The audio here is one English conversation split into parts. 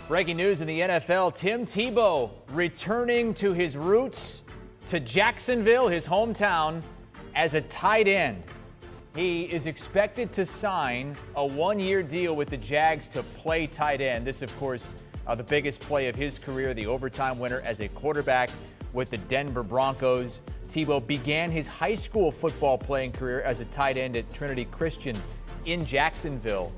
Breaking news in the NFL, Tim Tebow returning to his roots to Jacksonville, his hometown, as a tight end. He is expected to sign a one-year deal with the Jags to play tight end. This, of course, the biggest play of his career, the overtime winner as a quarterback with the Denver Broncos. Tebow began his high school football playing career as a tight end at Trinity Christian in Jacksonville.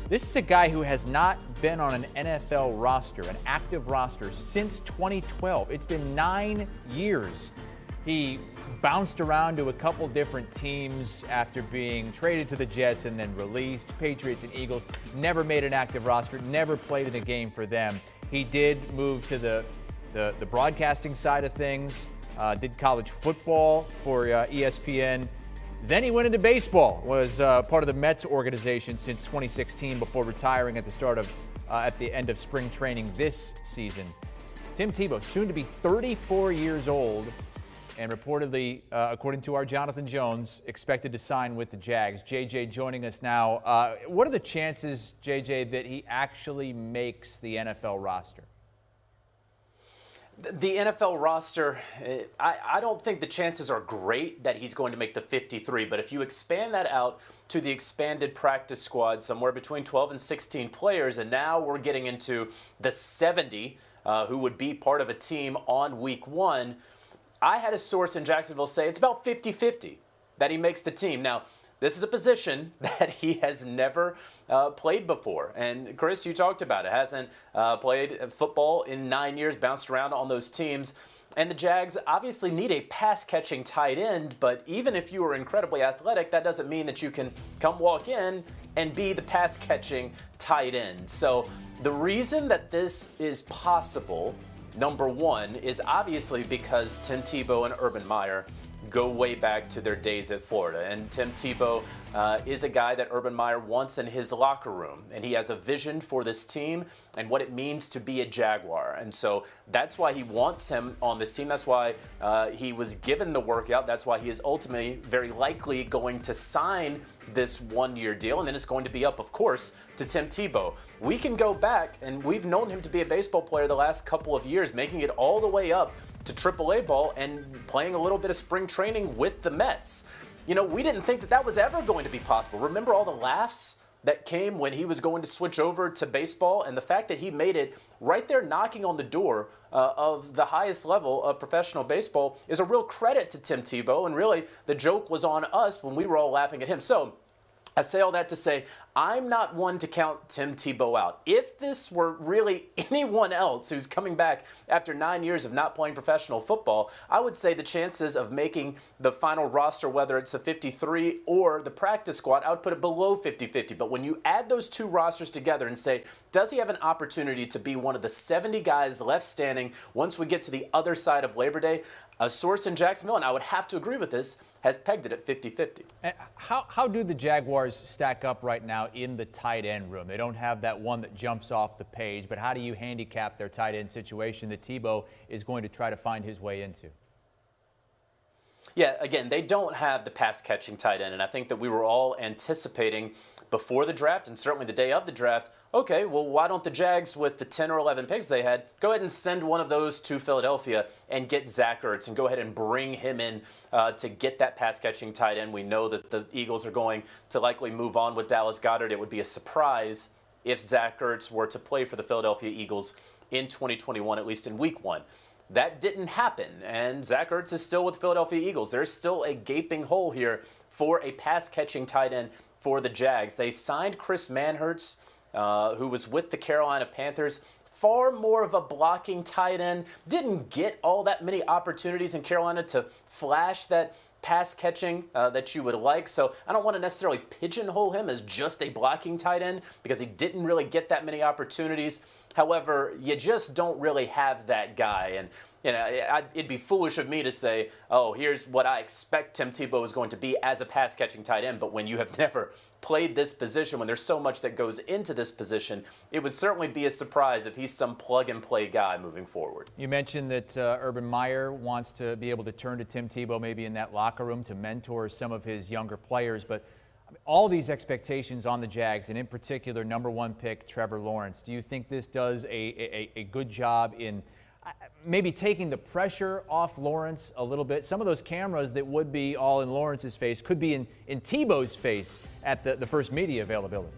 This is a guy who has not been on an NFL roster, an active roster, since 2012. It's been 9 years. He bounced around to a couple different teams after being traded to the Jets and then released. Patriots and Eagles. Never made an active roster, never played in a game for them. He did move to the broadcasting side of things, did college football for ESPN. Then he went into baseball, was part of the Mets organization since 2016 before retiring at the end of spring training this season. Tim Tebow, soon to be 34 years old, and reportedly, according to our Jonathan Jones, expected to sign with the Jags. JJ joining us now. What are the chances, JJ, that he actually makes the NFL roster? The NFL roster, I don't think the chances are great that he's going to make the 53, but if you expand that out to the expanded practice squad, somewhere between 12 and 16 players, and now we're getting into the 70 who would be part of a team on week one, I had a source in Jacksonville say it's about 50-50 that he makes the team. Now, this is a position that he has never played before. And Chris, you talked about it. Hasn't played football in 9 years, bounced around on those teams. And the Jags obviously need a pass-catching tight end, but even if you are incredibly athletic, that doesn't mean that you can come walk in and be the pass-catching tight end. So the reason that this is possible, number one, is obviously because Tim Tebow and Urban Meyer go way back to their days at Florida. And Tim Tebow is a guy that Urban Meyer wants in his locker room. And he has a vision for this team and what it means to be a Jaguar. And so that's why he wants him on this team. That's why he was given the workout. That's why he is ultimately very likely going to sign this one-year deal. And then it's going to be up, of course, to Tim Tebow. We can go back, and we've known him to be a baseball player the last couple of years, making it all the way up to AAA ball and playing a little bit of spring training with the Mets. You know, we didn't think that that was ever going to be possible. Remember all the laughs that came when he was going to switch over to baseball, and the fact that he made it right there knocking on the door of the highest level of professional baseball is a real credit to Tim Tebow, and really the joke was on us when we were all laughing at him. So I say all that to say, I'm not one to count Tim Tebow out. If this were really anyone else who's coming back after 9 years of not playing professional football, I would say the chances of making the final roster, whether it's a 53 or the practice squad, I would put it below 50-50. But when you add those two rosters together and say, does he have an opportunity to be one of the 70 guys left standing once we get to the other side of Labor Day? A source in Jacksonville, and I would have to agree with this, has pegged it at 50-50. How do the Jaguars stack up right now in the tight end room? They don't have that one that jumps off the page, but how do you handicap their tight end situation that Tebow is going to try to find his way into? Yeah, again, they don't have the pass-catching tight end, and I think that we were all anticipating before the draft and certainly the day of the draft, okay, well, why don't the Jags, with the 10 or 11 picks they had, go ahead and send one of those to Philadelphia and get Zach Ertz and go ahead and bring him in to get that pass-catching tight end. We know that the Eagles are going to likely move on with Dallas Goedert. It would be a surprise if Zach Ertz were to play for the Philadelphia Eagles in 2021, at least in week one. That didn't happen, and Zach Ertz is still with the Philadelphia Eagles. There's still a gaping hole here for a pass-catching tight end for the Jags. They signed Chris Manhertz, who was with the Carolina Panthers. Far more of a blocking tight end. Didn't get all that many opportunities in Carolina to flash that pass catching that you would like. So I don't want to necessarily pigeonhole him as just a blocking tight end because he didn't really get that many opportunities. However, you just don't really have that guy. And you know, it'd be foolish of me to say, oh, here's what I expect Tim Tebow is going to be as a pass-catching tight end. But when you have never played this position, when there's so much that goes into this position, it would certainly be a surprise if he's some plug-and-play guy moving forward. You mentioned that Urban Meyer wants to be able to turn to Tim Tebow maybe in that locker room to mentor some of his younger players. But all these expectations on the Jags, and in particular, #1 pick Trevor Lawrence. Do you think this does a good job in maybe taking the pressure off Lawrence a little bit? Some of those cameras that would be all in Lawrence's face could be in Tebow's face at the first media availability.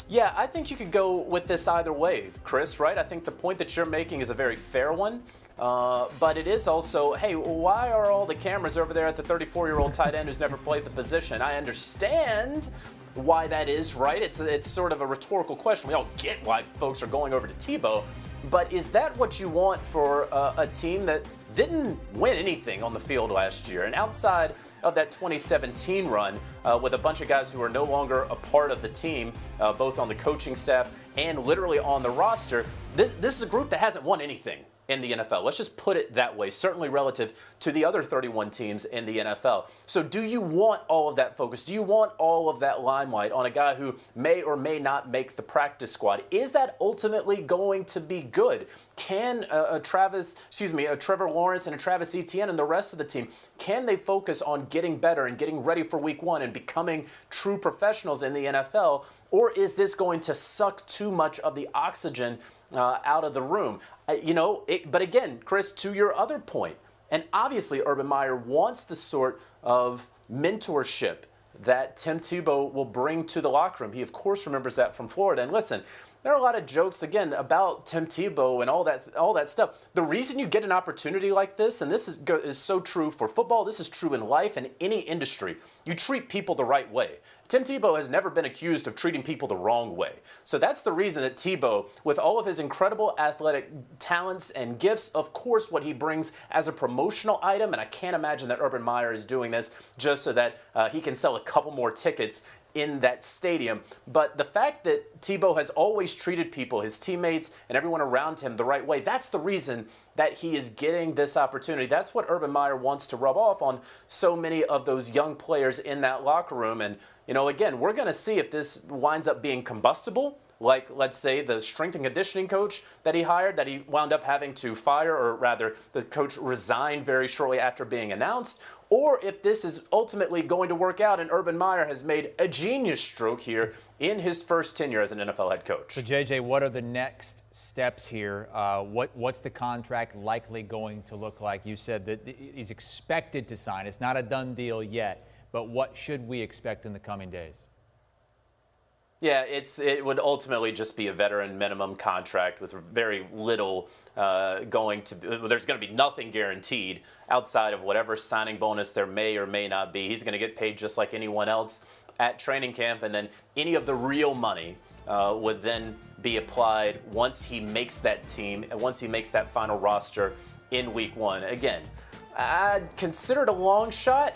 Yeah, I think you could go with this either way, Chris, right? I think the point that you're making is a very fair one. But it is also, hey, why are all the cameras over there at the 34-year-old tight end who's never played the position? I understand why that is, right? It's sort of a rhetorical question. We all get why folks are going over to Tebow. But is that what you want for a team that didn't win anything on the field last year? And outside of that 2017 run with a bunch of guys who are no longer a part of the team, both on the coaching staff and literally on the roster, this is a group that hasn't won anything in the NFL. Let's just put it that way, certainly relative to the other 31 teams in the NFL. So do you want all of that focus? Do you want all of that limelight on a guy who may or may not make the practice squad? Is that ultimately going to be good? Can Trevor Lawrence and a Travis Etienne and the rest of the team, can they focus on getting better and getting ready for week 1 and becoming true professionals in the NFL? Or is this going to suck too much of the oxygen out of the room? But again, Chris, to your other point, and obviously Urban Meyer wants the sort of mentorship that Tim Tebow will bring to the locker room. He, of course, remembers that from Florida. And listen, there are a lot of jokes, again, about Tim Tebow and all that stuff. The reason you get an opportunity like this, and this is so true for football, this is true in life and any industry, you treat people the right way. Tim Tebow has never been accused of treating people the wrong way. So that's the reason that Tebow, with all of his incredible athletic talents and gifts, of course, what he brings as a promotional item, and I can't imagine that Urban Meyer is doing this just so that he can sell a couple more tickets in that stadium. But the fact that Tebow has always treated people, his teammates and everyone around him, the right way, that's the reason that he is getting this opportunity. That's what Urban Meyer wants to rub off on so many of those young players in that locker room. And, again, we're going to see if this winds up being combustible, like, let's say, the strength and conditioning coach that he hired, that he wound up having to fire, or rather, the coach resigned very shortly after being announced, or if this is ultimately going to work out and Urban Meyer has made a genius stroke here in his first tenure as an NFL head coach. So, JJ, what are the next steps here? What's the contract likely going to look like? You said that he's expected to sign. It's not a done deal yet, but what should we expect in the coming days? Yeah, it would ultimately just be a veteran minimum contract with very little there's going to be nothing guaranteed outside of whatever signing bonus there may or may not be. He's going to get paid just like anyone else at training camp, and then any of the real money would then be applied once he makes that team and once he makes that final roster in week 1. Again, I'd consider it a long shot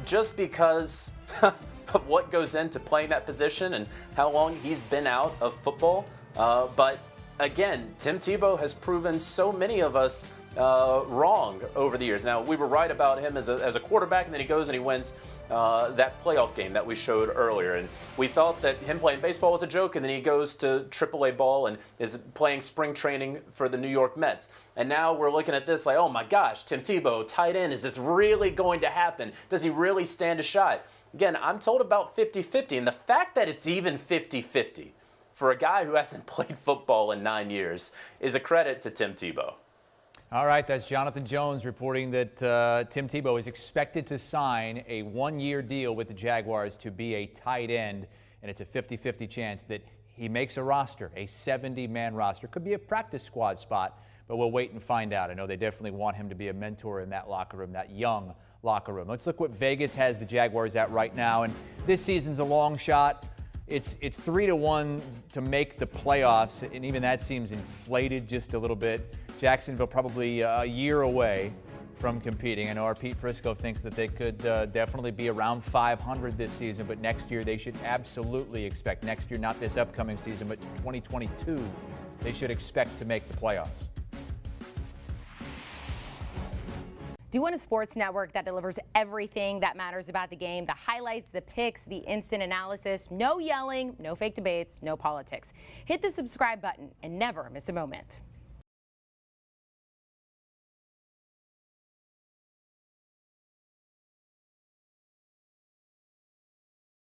just because of what goes into playing that position and how long he's been out of football. But again, Tim Tebow has proven so many of us wrong over the years. Now, we were right about him as a quarterback, and then he goes and he wins that playoff game that we showed earlier. And we thought that him playing baseball was a joke, and then he goes to AAA ball and is playing spring training for the New York Mets. And now we're looking at this like, oh my gosh, Tim Tebow, tight end, is this really going to happen? Does he really stand a shot? Again, I'm told about 50-50, and the fact that it's even 50-50 for a guy who hasn't played football in 9 years is a credit to Tim Tebow. All right, that's Jonathan Jones reporting that Tim Tebow is expected to sign a 1-year deal with the Jaguars to be a tight end, and it's a 50-50 chance that he makes a roster, a 70-man roster. Could be a practice squad spot, but we'll wait and find out. I know they definitely want him to be a mentor in that locker room, that young locker room. Let's look what Vegas has the Jaguars at right now, and this season's a long shot. It's 3-1 to make the playoffs, and even that seems inflated just a little bit. Jacksonville probably a year away from competing. I know our Pete Prisco thinks that they could definitely be around 500 this season, but next year they should absolutely expect, next year, not this upcoming season, but 2022, they should expect to make the playoffs. Do you want a sports network that delivers everything that matters about the game? The highlights, the picks, the instant analysis, no yelling, no fake debates, no politics. Hit the subscribe button and never miss a moment.